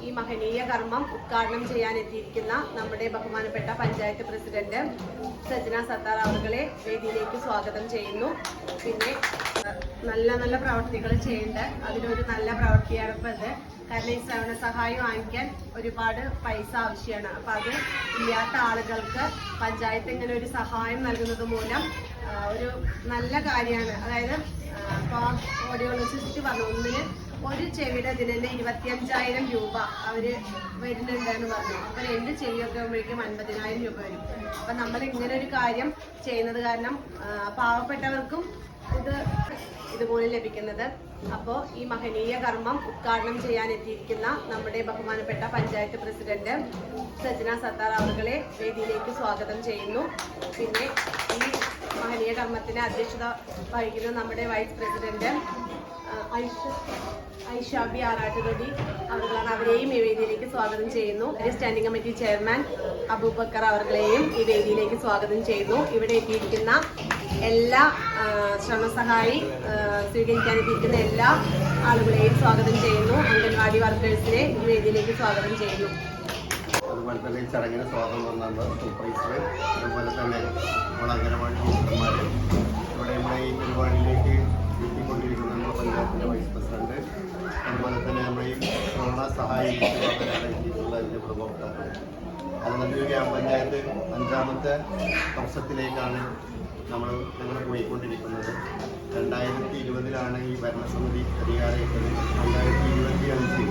ഈ മഹനീയ കർമ്മം ഉദ്ഘാടനം ചെയ്യാൻ എത്തിയിരിക്കുന്ന നമ്മുടെ ബഹുമാനപ്പെട്ട പഞ്ചായത്ത് പ്രസിഡന്റ് സജ്ന സത്താർ അവരെ വേദിയിലേക്ക് സ്വാഗതം ചെയ്യുന്നു. പിന്നെ നല്ല നല്ല പ്രവർത്തികൾ ചെയ്യേണ്ട അതിലൊരു നല്ല പ്രവൃത്തിയാണ് ഇപ്പോൾ ഇത്. കാരണം ഈ ശ്രവണ സഹായം വാങ്ങിക്കാൻ ഒരുപാട് പൈസ ആവശ്യമാണ്. അപ്പം അത് ഇല്ലാത്ത ആളുകൾക്ക് പഞ്ചായത്ത് ഇങ്ങനെ ഒരു സഹായം നൽകുന്നത് മൂലം ഒരു നല്ല കാര്യമാണ്. അതായത് ഇപ്പോൾ ഓഡിയോളജിസ്റ്റ് പറഞ്ഞു ഒന്നിന് ഒരു ചെവിയുടെ അതിന് തന്നെ 25,000 രൂപ അവര് വരുന്നുണ്ടെന്ന് പറഞ്ഞു. അപ്പൊ 2 ചെവിയൊക്കെ ആകുമ്പോഴേക്കും 50,000 രൂപ വരും. അപ്പൊ നമ്മൾ ഇങ്ങനെ ഒരു കാര്യം ചെയ്യുന്നത് കാരണം പാവപ്പെട്ടവർക്കും ഇതുപോലെ ലഭിക്കുന്നത്. അപ്പോൾ ഈ മഹനീയ കർമ്മം ഉദ്ഘാടനം ചെയ്യാൻ എത്തിയിരിക്കുന്ന നമ്മുടെ ബഹുമാനപ്പെട്ട പഞ്ചായത്ത് പ്രസിഡന്റ് സജ്ന സത്താർ അവരെ വേദിയിലേക്ക് സ്വാഗതം ചെയ്യുന്നു. പിന്നെ ഈ മഹനീയ കർമ്മത്തിന് അധ്യക്ഷത വഹിക്കുന്ന നമ്മുടെ വൈസ് പ്രസിഡന്റ് ഐഷാബി ആറാട്ടുതൊടി അവർകളാണ്. അവരെയും ഈ വേദിയിലേക്ക് സ്വാഗതം ചെയ്യുന്നു. സ്റ്റാൻഡിംഗ് കമ്മിറ്റി ചെയർമാൻ അബൂബക്കർ അവർകളെയും ഈ വേദിയിലേക്ക് സ്വാഗതം ചെയ്യുന്നു. ഇവിടെ എത്തിയിരിക്കുന്ന എല്ലാ ശ്രമസഹായി സ്വീകരിക്കാനെത്തിയിരിക്കുന്ന എല്ലാ ആളുകളെയും സ്വാഗതം ചെയ്യുന്നു. അംഗൻവാടി വർക്കേഴ്സിനെ ഈ വേദിയിലേക്ക് സ്വാഗതം ചെയ്യുന്നു. അതുപോലെ തന്നെ ഈ ചടങ്ങിന് സ്വാഗതം വന്ന സൂപ്പർവൈസർ, അതുപോലെ തന്നെ നമ്മുടെ അംഗനവാടി ടീച്ചർമാർ, ഇവിടെ നമ്മുടെ ഈ പരിപാടിയിലേക്ക് എത്തിക്കൊണ്ടിരിക്കുന്ന നമ്മുടെ പഞ്ചായത്തിൻ്റെ വൈസ് പ്രസിഡന്റ്, അതുപോലെ തന്നെ നമ്മുടെ ഈ കൊറോണ സഹായിക്കുള്ള അതിൻ്റെ പ്രവർത്തകർ, അതുപോലെ ഗ്രാമപഞ്ചായത്ത് 5ാമത്തെ വർഷത്തിലേക്കാണ് ഞങ്ങൾ പോയിക്കൊണ്ടിരിക്കുന്നത്. 2020 ഈ ഭരണസമിതി അധികാരമേറ്റത്. 2025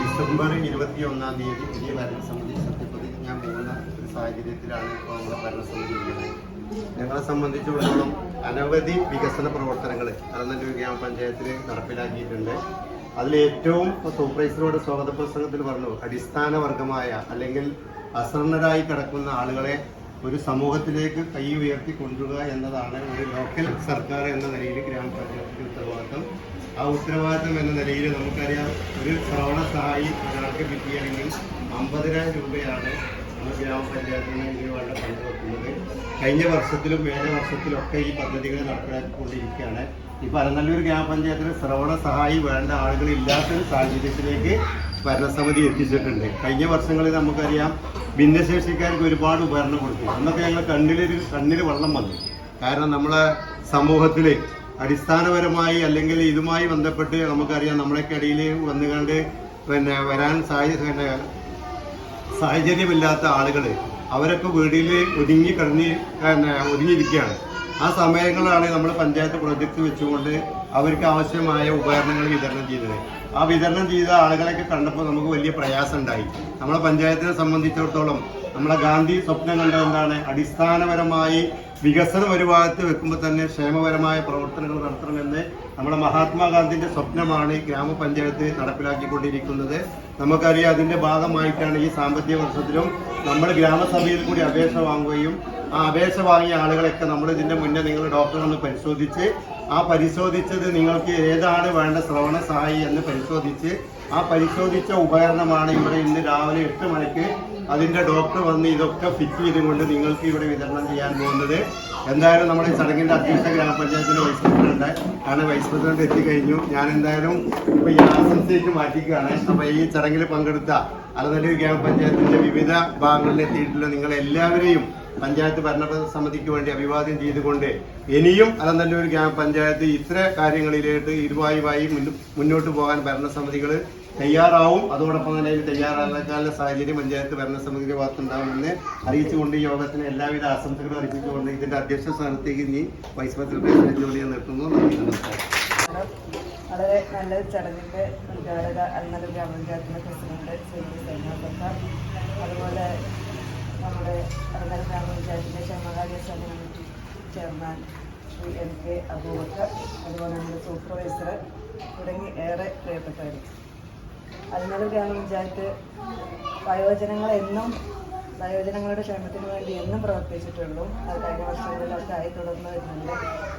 ഡിസംബർ 21 പുതിയ ഭരണസമിതി സത്യപ്രതിജ്ഞ പോകുന്ന ഒരു സാഹചര്യത്തിലാണ് ഇപ്പോൾ നമ്മുടെ ഭരണസമിതി ഉള്ളത്. ഞങ്ങളെ സംബന്ധിച്ചിടത്തോളം അനവധി വികസന പ്രവർത്തനങ്ങൾ അലനല്ലൂർ ഗ്രാമപഞ്ചായത്തിൽ നടപ്പിലാക്കിയിട്ടുണ്ട്. അതിലേറ്റവും സൂപ്പർവൈസറോട് സ്വാഗത പ്രസംഗത്തിൽ പറഞ്ഞു, അടിസ്ഥാന വർഗമായ അല്ലെങ്കിൽ അസർണരായി കിടക്കുന്ന ആളുകളെ ഒരു സമൂഹത്തിലേക്ക് കൈ ഉയർത്തി കൊണ്ടുവരിക എന്നതാണ് ഒരു ലോക്കൽ സർക്കാർ എന്ന നിലയിൽ ഗ്രാമപഞ്ചായത്തിൻ്റെ ഉത്തരവാദിത്തം. ആ ഉത്തരവാദിത്തം എന്ന നിലയിൽ നമുക്കറിയാം, ഒരു ശ്രവണ സഹായി ഒരാൾക്ക് കിട്ടിയാണെങ്കിൽ 50,000 രൂപയാണ് നമ്മൾ ഗ്രാമപഞ്ചായത്തിന് ഇതിന് വേണ്ട ഫണ്ട് വെക്കുന്നത്. കഴിഞ്ഞ വർഷത്തിലും വേറെ വർഷത്തിലൊക്കെ ഈ പദ്ധതികൾ നടപ്പിലാക്കിക്കൊണ്ടിരിക്കുകയാണ്. ഇപ്പോൾ അലനല്ലൂർ ഗ്രാമപഞ്ചായത്തിൽ ശ്രവണ സഹായി വേണ്ട ആളുകളില്ലാത്തൊരു സാഹചര്യത്തിലേക്ക് ഭരണസമിതി എത്തിച്ചിട്ടുണ്ട്. കഴിഞ്ഞ വർഷങ്ങളിൽ നമുക്കറിയാം ഭിന്നശേഷിക്കാർക്ക് ഒരുപാട് ഉപകരണം കൊടുത്തു. അന്നൊക്കെ ഞങ്ങൾ കണ്ണിൽ വെള്ളം വന്നു. കാരണം നമ്മളെ സമൂഹത്തിൽ അടിസ്ഥാനപരമായി അല്ലെങ്കിൽ ഇതുമായി ബന്ധപ്പെട്ട് നമുക്കറിയാം നമ്മളൊക്കെ ഇടയിൽ വന്നുകൊണ്ട് വരാൻ സാഹചര്യമില്ലാത്ത ആളുകൾ അവരൊക്കെ വീട്ടിൽ ഒതുങ്ങിയിരിക്കുകയാണ്. ആ സമയങ്ങളാണ് നമ്മൾ പഞ്ചായത്ത് പ്രൊജക്ട് വെച്ചുകൊണ്ട് അവർക്ക് ആവശ്യമായ ഉപകരണങ്ങൾ വിതരണം ചെയ്തത്. ആ വിതരണം ചെയ്ത ആളുകളെയൊക്കെ കണ്ടപ്പോൾ നമുക്ക് വലിയ പ്രയാസം ഉണ്ടായി. നമ്മളെ പഞ്ചായത്തിനെ സംബന്ധിച്ചിടത്തോളം നമ്മളെ ഗാന്ധി സ്വപ്നം കണ്ടത് എന്താണ്? അടിസ്ഥാനപരമായി വികസനം ഒരു ഭാഗത്ത് വെക്കുമ്പോൾ തന്നെ ക്ഷേമപരമായ പ്രവർത്തനങ്ങൾ നടത്തണമെന്ന് നമ്മുടെ മഹാത്മാഗാന്ധിൻ്റെ സ്വപ്നമാണ് ഗ്രാമപഞ്ചായത്ത് നടപ്പിലാക്കിക്കൊണ്ടിരിക്കുന്നത്. നമുക്കറിയാം, അതിൻ്റെ ഭാഗമായിട്ടാണ് ഈ സാമ്പത്തിക വർഷത്തിലും നമ്മൾ ഗ്രാമസഭയിൽ കൂടി അപേക്ഷ വാങ്ങുകയും ആ അപേക്ഷ വാങ്ങിയ ആളുകളൊക്കെ നമ്മൾ ഇതിൻ്റെ മുന്നേ നിങ്ങൾ ഡോക്ടറെ ഒന്ന് പരിശോധിച്ച് ആ പരിശോധിച്ചത് നിങ്ങൾക്ക് ഏതാണ് വേണ്ട ശ്രവണ സഹായി എന്ന് പരിശോധിച്ച് ആ പരിശോധിച്ച ഉപകരണമാണ് ഇവിടെ ഇന്ന് രാവിലെ 8 മണിക്ക് അതിൻ്റെ ഡോക്ടർ വന്ന് ഇതൊക്കെ ഫിറ്റ് ചെയ്തുകൊണ്ട് നിങ്ങൾക്ക് ഇവിടെ വിതരണം ചെയ്യാൻ പോകുന്നത്. എന്തായാലും നമ്മുടെ ഈ ചടങ്ങിൻ്റെ അധ്യക്ഷ ഗ്രാമപഞ്ചായത്തിൻ്റെ വൈസ് പ്രസിഡന്റ് ആണ്. വൈസ് പ്രസിഡന്റ് എത്തിക്കഴിഞ്ഞു. ഞാൻ എന്തായാലും ഇപ്പോൾ ഈ ആശംസയ്ക്ക് മാറ്റിക്കുകയാണ്. അപ്പോൾ ഈ ചടങ്ങിൽ പങ്കെടുത്ത അലനല്ലൂർ ഗ്രാമപഞ്ചായത്തിൻ്റെ വിവിധ ഭാഗങ്ങളിൽ എത്തിയിട്ടുള്ള നിങ്ങളെല്ലാവരെയും പഞ്ചായത്ത് ഭരണസമിതിക്ക് വേണ്ടി അഭിവാദ്യം ചെയ്തുകൊണ്ട് ഇനിയും അലനല്ലൂർ ഗ്രാമപഞ്ചായത്ത് ഇത്ര കാര്യങ്ങളിലേക്ക് ഇതുമായി മുന്നോട്ട് പോകാൻ ഭരണസമിതികൾ തയ്യാറാവും. അതോടൊപ്പം തന്നെ ഇതിന് തയ്യാറാക്കാനുള്ള സാഹചര്യം പഞ്ചായത്ത് ഭരണസമിതിയുടെ ഭാഗത്തുണ്ടാകുമെന്ന് അറിയിച്ചുകൊണ്ട് ഈ യോഗത്തിന് എല്ലാവിധ ആശംസകളും അറിയിച്ചുകൊണ്ട് ഇതിന്റെ അധ്യക്ഷ സ്ഥാനത്തേക്ക് ഇനി വൈസ് പ്രസിഡന്റ് ജോലിയെ നിർത്തുന്നു. നന്ദി, നമസ്കാരം. വളരെ നല്ലൊരു ചടങ്ങിൻ്റെ ഉദ്ഘാടക അലനല്ലൂർ ഗ്രാമപഞ്ചായത്തിൻ്റെ പ്രസിഡന്റ് ശ്രീ സജ്ന സത്താർ, അതുപോലെ നമ്മുടെ അലനല്ലൂർ ഗ്രാമപഞ്ചായത്തിൻ്റെ ക്ഷേമകാര്യ standing committee chairman Shri MK Abubakar, അതുപോലെ നമ്മുടെ സൂപ്പർവൈസർ തുടങ്ങി ഏറെ പ്രിയപ്പെട്ടവർ. അലനല്ലൂർ ഗ്രാമപഞ്ചായത്ത് വയോജനങ്ങളുടെ ക്ഷേമത്തിന് വേണ്ടി എന്നും പ്രവർത്തിച്ചിട്ടുള്ളൂ. അത് കഴിഞ്ഞ വർഷങ്ങളിലൊക്കെ ആയി തുടർന്ന് വരുന്നുണ്ട്.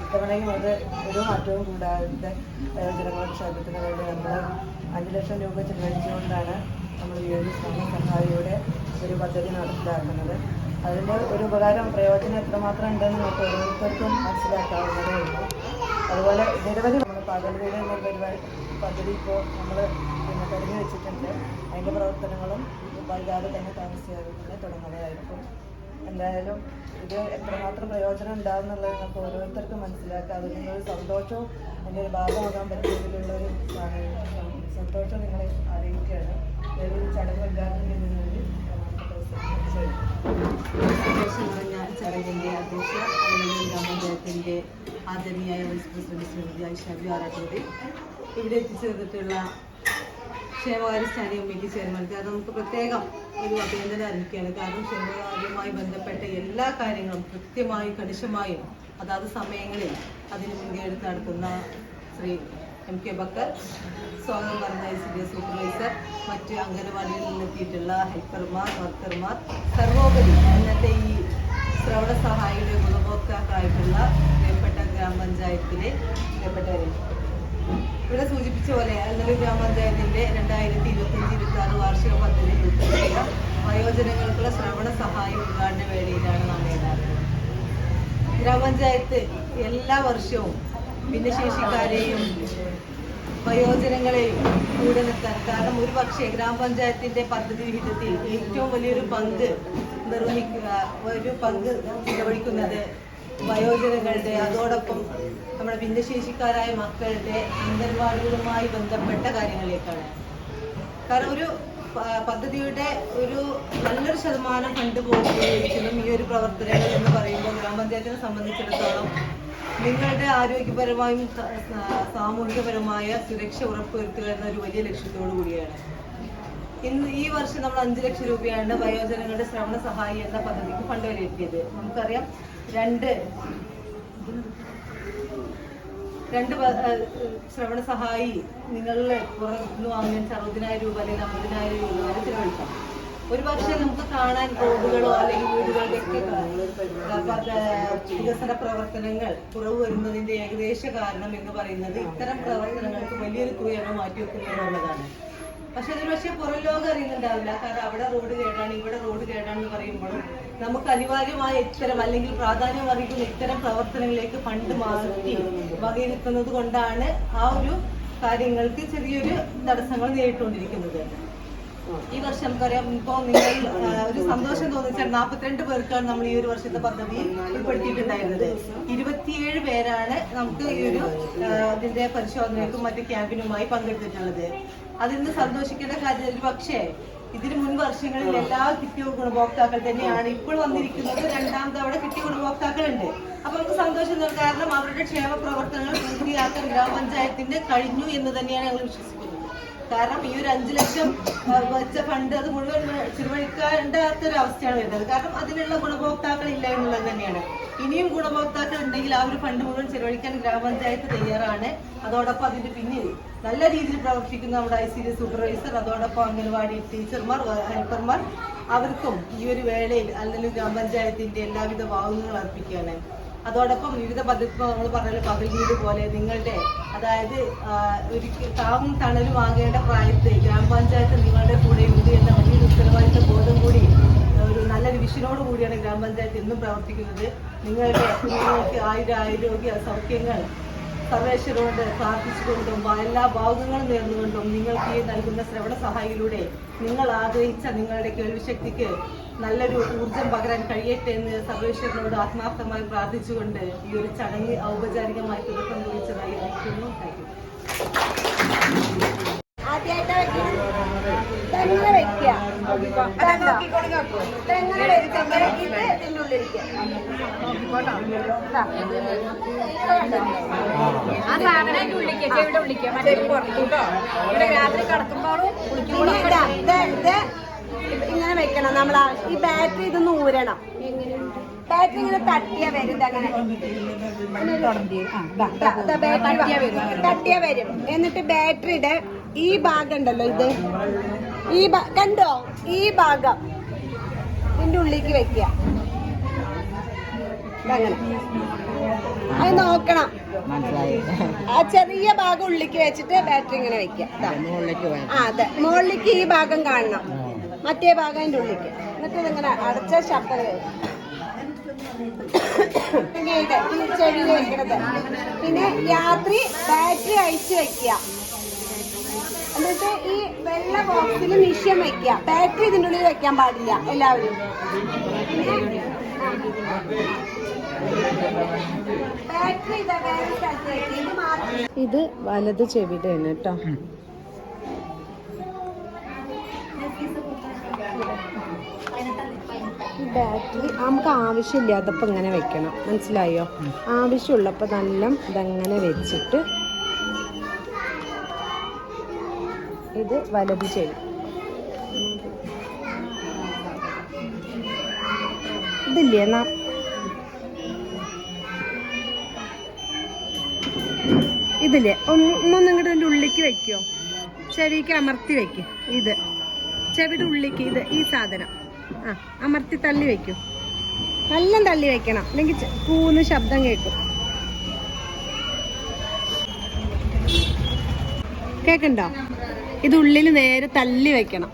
ഇത്തവണയും അത് ഒരു മാറ്റവും കൂടാതെ വയോജനങ്ങളുടെ ക്ഷേമത്തിന് വേണ്ടി നമ്മൾ 5 ലക്ഷം രൂപ ചെലവഴിച്ചുകൊണ്ടാണ് നമ്മൾ ഈ ഒരു സഹായിയുടെ ഒരു പദ്ധതി നടപ്പിലാക്കുന്നത്. അതിൻ്റെ ഒരു ഉപകാരം പ്രയോജനം എത്രമാത്രം ഉണ്ടെന്ന് നമുക്ക് ഓരോരുത്തർക്കും മനസ്സിലാക്കാവുന്നതേ ഉള്ളൂ. അതുപോലെ നിരവധി നമ്മൾ പകൽ വീട് എന്ന പദ്ധതി ഇപ്പോൾ നമ്മൾ തുടങ്ങി വെച്ചിട്ടുണ്ട്. അതിൻ്റെ പ്രവർത്തനങ്ങളും വൈകാതെ തന്നെ താമസിയാതെ തന്നെ തുടങ്ങുന്നതായിരിക്കും. എന്തായാലും ഇത് എത്രമാത്രം പ്രയോജനം ഉണ്ടാകും എന്നുള്ളത് നമുക്ക് ഓരോരുത്തർക്കും മനസ്സിലാക്കാം. അതിൽ നിന്നൊരു സന്തോഷവും അതിൻ്റെ ഒരു ഭാഗമാകാൻ പറ്റിയതിലുള്ളൊരു സന്തോഷം നിങ്ങളെ അറിയിക്കുകയാണ്. ഒരു ചടങ്ങ് ഉദ്ഘാടനം ചെയ്യുന്നതിന് സന്തോഷം നിറഞ്ഞ ചടങ്ങിൻ്റെ അധ്യക്ഷ ഗ്രാമപഞ്ചായത്തിൻ്റെ ആദരണീയായ വൈസ് പ്രസിഡന്റ് ശ്രീമതി ആയിഷ ആറാട്ടൂരി, ഇവിടെ എത്തിച്ചേർന്നിട്ടുള്ള ക്ഷേമകാര്യ സ്റ്റാൻഡിംഗ് കമ്മിറ്റി ചെയർമാൻക്ക് നമുക്ക് പ്രത്യേകം ഒരു അഭിനന്ദനം അറിയിക്കുകയാണ്. കാരണം ക്ഷേമകാര്യവുമായി ബന്ധപ്പെട്ട എല്ലാ കാര്യങ്ങളും കൃത്യമായും കണിശമായും അതാത് സമയങ്ങളിൽ അതിന് മുൻകൈ എടുത്ത് നടത്തുന്ന ശ്രീ MK ബക്കർ, സ്വാഗതം പറഞ്ഞ ICDS സൂപ്പർവൈസർ, മറ്റ് അംഗനവാടികളിൽ നിന്നെത്തിയിട്ടുള്ള ഹെൽപ്പർമാർ, വർക്കർമാർ, സർവോപരി ഇന്നത്തെ ഈ ശ്രവണ സഹായിയുടെ ഗുണഭോക്താക്കളായിട്ടുള്ള പ്രിയപ്പെട്ട ഗ്രാമപഞ്ചായത്തിലെ പ്രിയപ്പെട്ടവരെ, ഇവിടെ സൂചിപ്പിച്ച പോലെ അല്ലൂർ ഗ്രാമപഞ്ചായത്തിന്റെ 2025-26 വാർഷിക പദ്ധതിയിൽ ഉൾപ്പെടുത്തിയ വയോജനങ്ങൾക്കുള്ള ശ്രവണ സഹായ ഉദ്ഘാടന വേളയിലാണ് നാം നേടാറുള്ളത്. ഗ്രാമപഞ്ചായത്ത് എല്ലാ വർഷവും ഭിന്നശേഷിക്കാരെയും വയോജനങ്ങളെയും കൂടെ നിർത്താൻ, കാരണം ഒരു പക്ഷേ ഗ്രാമപഞ്ചായത്തിന്റെ പദ്ധതി വിഹിതത്തിൽ ഏറ്റവും വലിയൊരു പങ്ക് ചെലവഴിക്കുന്നത് വയോജനങ്ങളുടെ, അതോടൊപ്പം നമ്മുടെ ഭിന്നശേഷിക്കാരായ മക്കളുടെ അംഗൻവാടികളുമായി ബന്ധപ്പെട്ട കാര്യങ്ങളിലേക്കാണ്. കാരണം ഒരു പദ്ധതിയുടെ ഒരു നല്ലൊരു ശതമാനം ഫണ്ട് ഉപയോഗിക്കുന്നതും ഈ ഒരു പ്രവർത്തനങ്ങൾ എന്ന് പറയുമ്പോൾ ഗ്രാമപഞ്ചായത്തിനെ സംബന്ധിച്ചിടത്തോളം നിങ്ങളുടെ ആരോഗ്യപരമായും സാമൂഹികപരമായ സുരക്ഷ ഉറപ്പുവരുത്തുക എന്ന ഒരു വലിയ ലക്ഷ്യത്തോടു കൂടിയാണ്. ഈ വർഷം നമ്മൾ 5 ലക്ഷം രൂപയാണ് വയോജനങ്ങളുടെ ശ്രവണ സഹായി എന്ന പദ്ധതിക്ക് ഫണ്ട് വിലയിരുത്തിയത്. നമുക്കറിയാം രണ്ട് ശ്രവണ സഹായി നിങ്ങളിൽ പുറത്തുനിന്ന് വാങ്ങാൻ 60,000 രൂപ അല്ലെങ്കിൽ 50,000 രൂപ വരെ ചിലവഴിക്കാം. ഒരു പക്ഷേ നമുക്ക് കാണാൻ റോഡുകളോ അല്ലെങ്കിൽ വീടുകളുടെയൊക്കെ വികസന പ്രവർത്തനങ്ങൾ കുറവ് വരുന്നതിന്റെ ഏകദേശ കാരണം എന്ന് പറയുന്നത് ഇത്തരം പ്രവർത്തനങ്ങൾക്ക് വലിയൊരു തുകയാണ് മാറ്റിവെക്കുന്നത് എന്നുള്ളതാണ്. പക്ഷെ അതൊരു പക്ഷേ പുറം ലോകം അറിയുന്നുണ്ടാവില്ല. കാരണം അവിടെ റോഡ് കേടാണ്, ഇവിടെ റോഡ് കേടാണെന്ന് പറയുമ്പോഴും നമുക്ക് അനിവാര്യമായ ഇത്തരം അല്ലെങ്കിൽ പ്രാധാന്യം അറിയിക്കുന്ന ഇത്തരം പ്രവർത്തനങ്ങളിലേക്ക് ഫണ്ട് മാറ്റി വകയിരുത്തുന്നത് കൊണ്ടാണ് ആ ഒരു കാര്യങ്ങൾക്ക് ചെറിയൊരു തടസ്സങ്ങൾ നേരിട്ടുകൊണ്ടിരിക്കുന്നത്. ഈ വർഷം നമുക്കറിയാം, ഇപ്പോൾ നിങ്ങൾ ഒരു സന്തോഷം തോന്നിച്ചാൽ 42 പേർക്കാണ് നമ്മൾ ഈ ഒരു വർഷത്തെ പദ്ധതി ഉൾപ്പെടുത്തിയിട്ടുണ്ടായിരുന്നത്. 27 പേരാണ് നമുക്ക് ഈ ഒരു ഇതിന്റെ പരിശോധനയ്ക്കും മറ്റു ക്യാമ്പിനുമായി പങ്കെടുത്തിട്ടുള്ളത്. അതിൽ നിന്ന് സന്തോഷിക്കേണ്ട കാര്യം ഒരു പക്ഷേ ഇതിന് മുൻ വർഷങ്ങളിൽ എല്ലാ കിട്ടിയ ഗുണഭോക്താക്കൾ തന്നെയാണ് ഇപ്പോൾ വന്നിരിക്കുന്നത്. 2ാം തവണ കിട്ടിയ ഗുണഭോക്താക്കളുണ്ട്. അപ്പൊ നമുക്ക് സന്തോഷം തോന്നും. കാരണം അവരുടെ ക്ഷേമ പ്രവർത്തനങ്ങൾ പൂർത്തിയാക്കാൻ ഗ്രാമപഞ്ചായത്തിന് കഴിഞ്ഞു എന്ന് തന്നെയാണ് ഞങ്ങൾ വിശ്വസിക്കുന്നത്. കാരണം ഈ ഒരു 5 ലക്ഷം വെച്ച ഫണ്ട് അത് മുഴുവൻ ചിലവഴിക്കേണ്ടാത്തൊരു അവസ്ഥയാണ് വരുന്നത്. കാരണം അതിനുള്ള ഗുണഭോക്താക്കൾ ഇല്ല എന്നുള്ളത് തന്നെയാണ്. ഇനിയും ഗുണഭോക്താക്കൾ ഉണ്ടെങ്കിൽ ആ ഒരു ഫണ്ട് മുഴുവൻ ചിലവഴിക്കാൻ ഗ്രാമപഞ്ചായത്ത് തയ്യാറാണ്. അതോടൊപ്പം അതിന്റെ പിന്നിൽ നല്ല രീതിയിൽ പ്രവർത്തിക്കുന്ന നമ്മുടെ ICDS സൂപ്പർവൈസർ, അതോടൊപ്പം അംഗൻവാടി ടീച്ചർമാർ, ഹെൽപ്പർമാർ, അവർക്കും ഈ ഒരു വേളയിൽ അല്ലെങ്കിൽ ഗ്രാമപഞ്ചായത്തിന്റെ എല്ലാവിധ ഭാവങ്ങളും അർപ്പിക്കുകയാണ്. അതോടൊപ്പം വിവിധ പദ്ധതി നമ്മൾ പറഞ്ഞ പകൽ വീട് പോലെ നിങ്ങളുടെ, അതായത് ഒരു താങ്ങും തണലും ആകേണ്ട പ്രായത്തിൽ ഗ്രാമപഞ്ചായത്ത് നിങ്ങളുടെ കൂടെ ഉണ്ട് എന്ന വലിയൊരു ഉത്തരവാദിത്ത ബോധം കൂടി ഒരു നല്ലൊരു വിഷനോട് കൂടിയാണ് ഗ്രാമപഞ്ചായത്ത് എന്നും പ്രവർത്തിക്കുന്നത്. നിങ്ങളുടെ കുഞ്ഞുങ്ങൾക്ക് ആരോഗ്യ സൗഖ്യങ്ങൾ സർവേശ്വരോട് പ്രാർത്ഥിച്ചുകൊണ്ടും എല്ലാ ഭാഗങ്ങളും നേർന്നുകൊണ്ടും നിങ്ങൾക്ക് ഈ നൽകുന്ന ശ്രവണ സഹായിയിലൂടെ നിങ്ങൾ ആഗ്രഹിച്ച നിങ്ങളുടെ കേൾവിശക്തിക്ക് നല്ലൊരു ഊർജം പകരാൻ കഴിയട്ടെ എന്ന് സർവേശ്വരനോട് ആത്മാർത്ഥമായി പ്രാർത്ഥിച്ചുകൊണ്ട് ഈ ഒരു ചടങ്ങ് ഔപചാരികമായി തുടക്കം കുറിച്ചതായി അറിയിക്കുന്നു. ആ സാധനം വിളിക്കുക, ഇവിടെ വിളിക്കുക, മറ്റേ പുറത്തുട്ടോ ഇവിടെ രാത്രി കിടക്കുമ്പോഴും ഇങ്ങനെ വെക്കണം. നമ്മൾ ഈ ബാറ്ററി ഇതൊന്ന് ഊരണം. ബാറ്ററി ഇങ്ങനെ തട്ടിയാ വരും. അങ്ങനെ തട്ടിയാ വരും. എന്നിട്ട് ബാറ്ററിയുടെ ഈ ഭാഗം ഉണ്ടല്ലോ, ഇത് ഈ കണ്ടോ, ഈ ഭാഗം ഇതിന്റെ ഉള്ളിലേക്ക് വെക്കുക. അത് നോക്കണം. ആ ചെറിയ ഭാഗം ഉള്ളിലേക്ക് വെച്ചിട്ട് ബാറ്ററി ഇങ്ങനെ വെക്കുക. അതെ, മുകളിലേക്ക് ഈ ഭാഗം കാണണം, മറ്റേ ഭാഗം അതിന്റെ ഉള്ളിലേക്ക്. എന്നിട്ട് ഇതിങ്ങനെ അടച്ച ശബ്ദം വരും. പിന്നെ ചെവിയിൽ വെക്കണത്. പിന്നെ രാത്രി ബാറ്ററി അഴിച്ചു വെക്കുക. എന്നിട്ട് ഈ വെള്ള ബോക്സിൽ മിഷ്യം വെക്കുക. ബാറ്ററി ഇതിൻ്റെ ഉള്ളിൽ വെക്കാൻ പാടില്ല എല്ലാവരും. ബാറ്ററി ഇതാ വേറെ സ്ഥലത്ത് വെക്കുക. ഇത് മാത്രം. ഇത് വലത് ചെവിയുടെയാണ് കേട്ടോ. ഈ ബാറ്ററി നമുക്ക് ആവശ്യമില്ലാത്തപ്പോൾ ഇങ്ങനെ വെക്കണം, മനസ്സിലായോ? ആവശ്യമുള്ളപ്പോൾ നല്ല ഇതങ്ങനെ വെച്ചിട്ട് ഇത് വലത് ചെവി. ഇതില്ലേ എന്നാ ഇതില്ലേ ഒന്നൊന്നും ഇങ്ങോട്ട് എൻ്റെ ഉള്ളിലേക്ക് വെക്കുമോ? ചെവിക്ക് അമർത്തി വെക്കും. ഇത് ചെവിയുടെ ഉള്ളിലേക്ക് ഇത് ഈ സാധനം അമർത്തി തള്ളി വെക്കും. നല്ല തള്ളി വെക്കണം, അല്ലെങ്കിൽ കൂന്ന് ശബ്ദം കേൾക്കും. കേൾക്കണ്ടോ? ഇത് ഉള്ളിൽ നേരെ തള്ളി വെക്കണം.